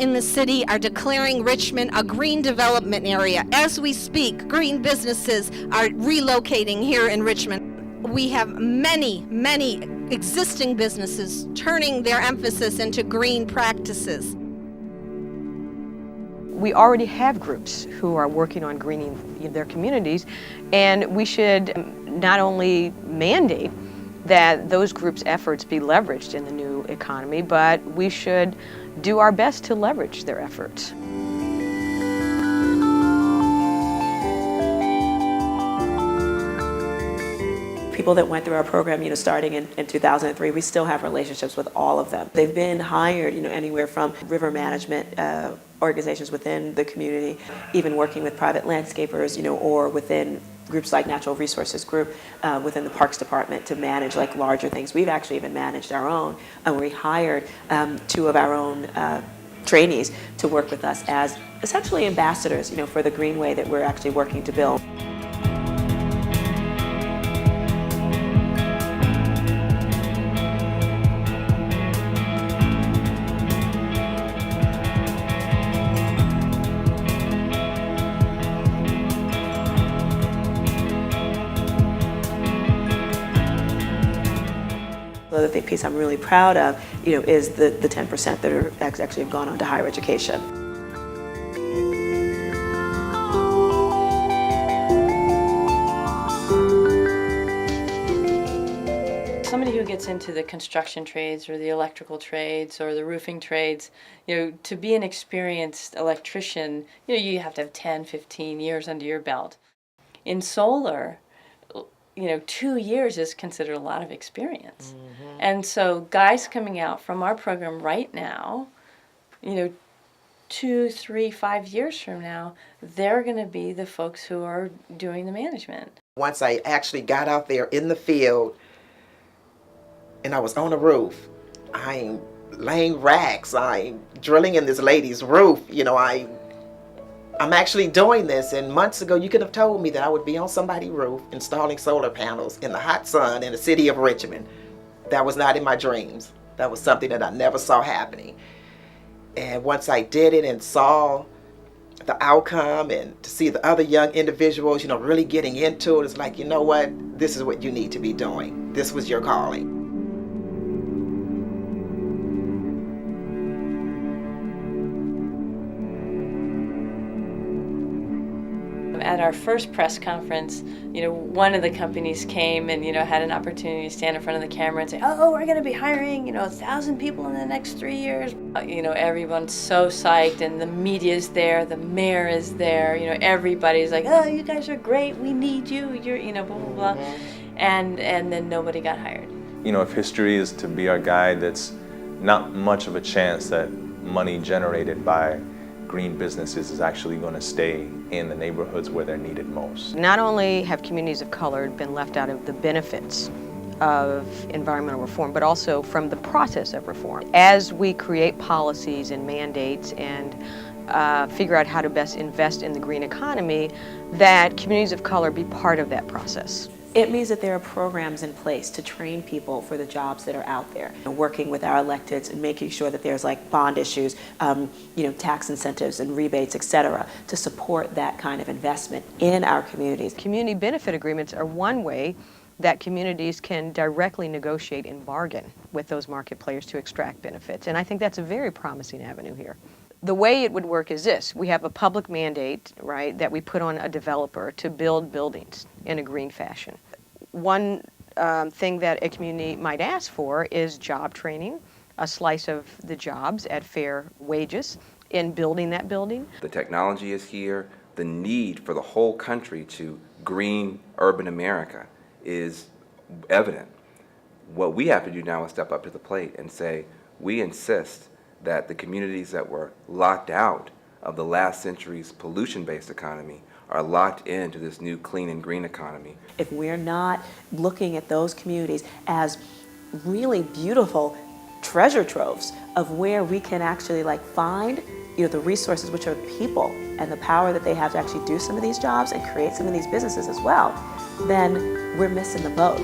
in the city are declaring Richmond a green development area. As we speak, green businesses are relocating here in Richmond. We have many existing businesses turning their emphasis into green practices. We already have groups who are working on greening their communities, and we should not only mandate that those groups' efforts be leveraged in the new economy, but we should do our best to leverage their efforts. People that went through our program, starting in 2003, we still have relationships with all of them. They've been hired, anywhere from river management organizations within the community, even working with private landscapers, or within groups like Natural Resources Group within the Parks Department to manage like larger things. We've actually even managed our own, and we hired 2 of our own trainees to work with us as essentially ambassadors, for the Greenway that we're actually working to build. The other thing piece I'm really proud of, is the 10% that are actually have gone on to higher education. Somebody who gets into the construction trades or the electrical trades or the roofing trades, to be an experienced electrician, you have to have 10, 15 years under your belt. In solar, 2 years is considered a lot of experience. Mm-hmm. And so guys coming out from our program right now, 2, 3, 5 years from now, they're going to be the folks who are doing the management. Once I actually got out there in the field and I was on a roof, I'm laying racks, I'm drilling in this lady's roof, I'm actually doing this, and months ago you could have told me that I would be on somebody's roof installing solar panels in the hot sun in the city of Richmond. That was not in my dreams. That was something that I never saw happening. And once I did it and saw the outcome and to see the other young individuals, really getting into it, it's like, you know what? This is what you need to be doing. This was your calling. At our first press conference, one of the companies came and, had an opportunity to stand in front of the camera and say, oh, we're going to be hiring, 1,000 people in the next 3 years. Everyone's so psyched, and the media's there, the mayor is there, everybody's like, oh, you guys are great, we need you, you're, blah, blah, blah. And then nobody got hired. If history is to be our guide, that's not much of a chance that money generated by green businesses is actually going to stay in the neighborhoods where they're needed most. Not only have communities of color been left out of the benefits of environmental reform, but also from the process of reform. As we create policies and mandates and figure out how to best invest in the green economy, that communities of color be part of that process. It means that there are programs in place to train people for the jobs that are out there. Working with our electeds and making sure that there's like bond issues, tax incentives and rebates, etc., to support that kind of investment in our communities. Community benefit agreements are one way that communities can directly negotiate and bargain with those market players to extract benefits. And I think that's a very promising avenue here. The way it would work is this. We have a public mandate, right, that we put on a developer to build buildings in a green fashion. One thing that a community might ask for is job training, a slice of the jobs at fair wages in building that building. The technology is here. The need for the whole country to green urban America is evident. What we have to do now is step up to the plate and say, we insist that the communities that were locked out of the last century's pollution-based economy are locked into this new clean and green economy. If we're not looking at those communities as really beautiful treasure troves of where we can actually find the resources, which are people, and the power that they have to actually do some of these jobs and create some of these businesses as well, then we're missing the boat.